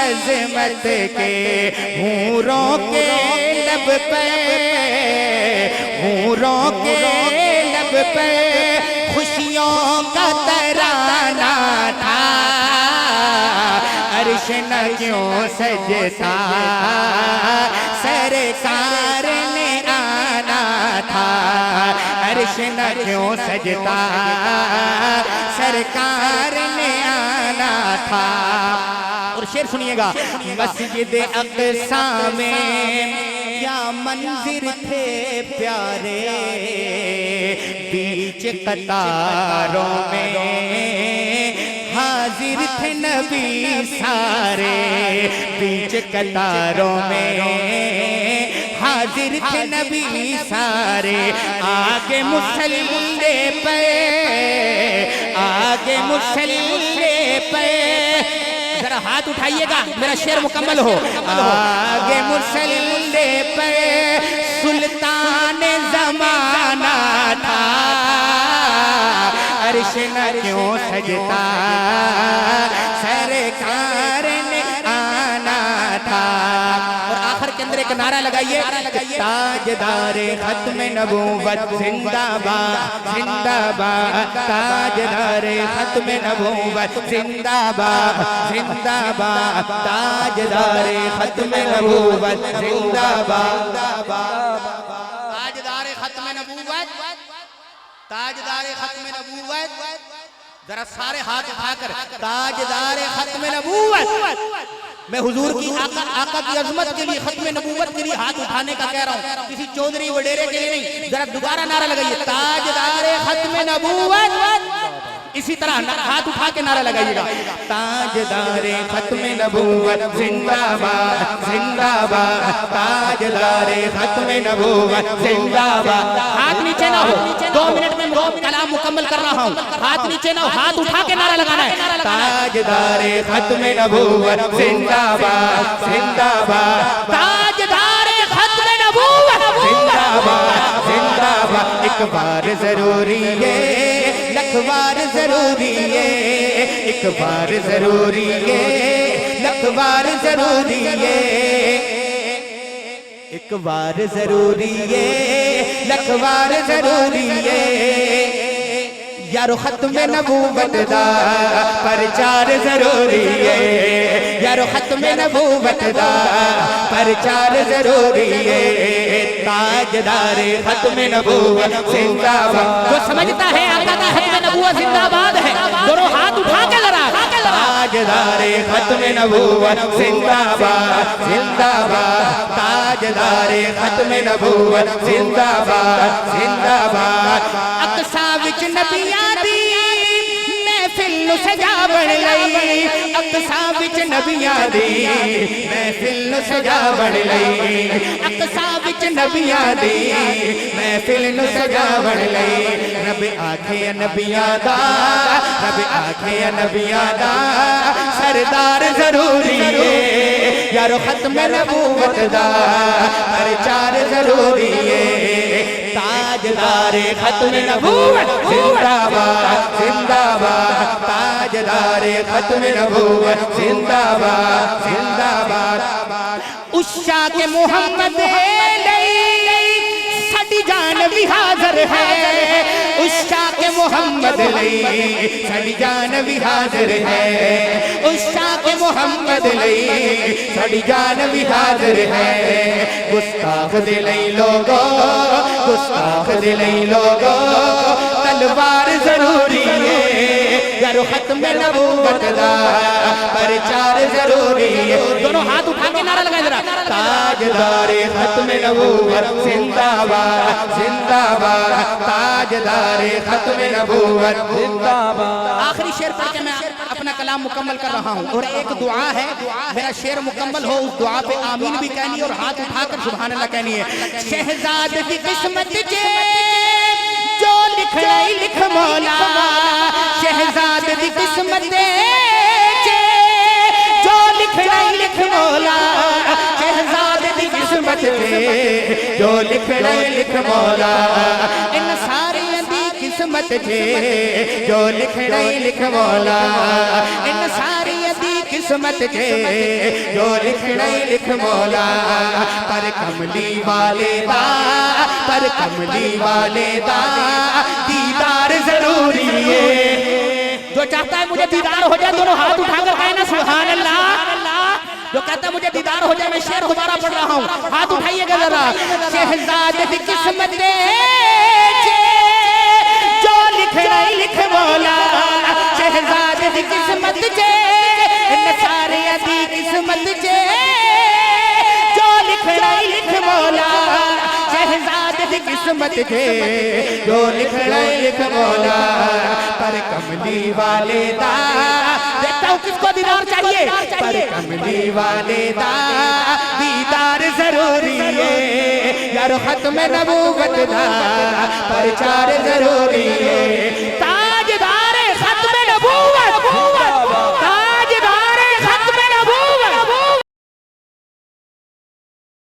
عظمت کے حوروں کے لب پہ، حوروں کے لب پہ خوشیوں کا ترانہ تھا، عرش نہ کیوں سجتا سرکار نے آنا تھا، عرش نہ کیوں سجتا سرکار نے آنا تھا۔ اور شعر سنیے گا، مسجد اقصیٰ میں کیا منظر تھے پیارے، بیچ قطاروں میں حاضر تھے نبی سارے، بیچ قطاروں میں حاضر تھے نبی سارے، آگے مصلی پہ، آگے مصلی پہ، ذرا ہاتھ اٹھائیے گا میرا شعر مکمل ہو، آگے مصلی پہ سلطان زمانہ تھا، عرش نہ کیوں سجتا سرکار نے آنا تھا۔ اور آخر کے اندر ایک نعرہ لگائیے، تاجدار ختم نبوت زندہ باد، زندہ باد، تاجدار ختم نبوت زندہ باد، زندہ باد، تاجدار ختم نبوت زندہ باد، تاجدار ختم نبوت، تاجدار ختم نبوت، ذرا سارے ہاتھ اٹھا کر تاجدار ختم نبوت۔ میں حضور کی آقا کی عظمت کے لیے، ختم نبوت کے لیے ہاتھ اٹھانے کا کہہ رہا ہوں، کسی چودھری وڈیرے کے لیے نہیں، ذرا دوبارہ نعرہ لگائیے، تاجدار ختم نبوت، اسی طرح ہاتھ اٹھا کے نعرہ لگائیے گا، تاجدار ختم نبوت زندہ باد، زندہ باد، تاجدار ختم نبوت زندہ باد۔ ہاتھ نیچے نہ ہو، 2 منٹ میں کلام مکمل کر رہا ہوں، ہاتھ نیچے نہ ہو، ہاتھ اٹھا کے نعرہ لگانا ہے، تاجدار ختم نبوت زندہ باد، زندہ باد، تاجدار ختم نبوت زندہ باد، زندہ باد۔ ایک بار ضروری ہے، لکھ بار ضروری ہے، ایک بار ضروری ہے، لکھ بار ضروری ہے، ایک بار ضروری ہے، لکھ بار ضروری ہے، یارو ختم نبوت دا پرچار ضروری ہے، یارو ختم نبوت دا پرچار ضروری ہے، تاجدار ختم نبوت زندہ باد۔ جو سمجھتا ہے آقا کا ختم نبوت زندہ باد ہے، دونوں ہاتھ اٹھا کے ذرا، تاجدار ختم نبوت زندہ باد، زندہ باد، تاجدار ختم نبوت زندہ باد، زندہ باد۔ اقصیٰ وچ نبیاں دی محفل نو سجا بن لئی، اقصیٰ وچ نبیاں دی محفل نو سجا بن لئی، اقصیٰ وچ نبیاں دی محفل نو سجا بن لئی، رب آکھے نبیاں دا، رب آکھے نبیاں دا سردار ضروری ہے، یارو ختم نبوت دا پرچار ضروری ہے، تاجدار ختم نبوت زندہ باد، زندہ باد، تاجدار ختم نبوت زندہ باد، زندہ باد۔ عشاق محمد لئی ساڈی جان بھی حاضر ہے، عشاق محمد لئی ساڈی جان بھی حاضر ہے، عشاق محمد لئی ساڈی جان بھی حاضر ہے، گستاخ دے لئی لوگو، گستاخ دے لئی لوگو تلوار ضروری ہے، یارو ختم نبوت دا پرچار ضروری ہے، دونوں ہاتھ اٹھا کے نعرہ لگائیں ذرا، تاجدار ختم نبوت زندہ باد، زندہ باد، تاجدار ختم نبوت زندہ باد۔ آخری شعر پڑھ کے میں اپنا کلام مکمل کر رہا ہوں، اور ایک دعا ہے، میرا شعر مکمل ہو اس دعا پہ آمین بھی کہنی ہے اور ہاتھ اٹھا کر سبحان اللہ کہنی ہے۔ شہزاد کی قسمت جے جو لکھنا ہی لکھ مولا، شہزاد کی قسمت جے جو لکھنا ہی لکھ مولا، شہزاد کی قسمت جے جو لکھنا ہی لکھ مولا، ان ساری دی قسمت جے جو لکھنا ہی لکھ مولا، ان ساری دی قسمت جے جو لکھنا ہی لکھ مولا پر کملی والے دا پر کملی والے دا دیدار ضروری ہے جو چاہتا ہے مجھے دیدار ہو جائے دونوں ہاتھ اٹھا کر کہنا سبحان اللہ جو کہتا ہے مجھے دیدار ہو جائے میں شعر دوبارہ پڑھ رہا ہوں ہاتھ اٹھائیے گا ذرا شہزاد دی قسمت دے جو لکھنا ہی لکھ مولا شہزاد دی قسمت جے نصاریہ دی قسمت جے جو لکھنا ہی لکھ مولا شہزاد دی قسمت جے جو لکھنا ہی لکھ مولا پر کملی والے دا دیکھتا ہوں کس کو دیدار چاہیے پر کملی والے دا دیدار ضروری ہے یار ختم نبوت دا پرچار ضروری ہے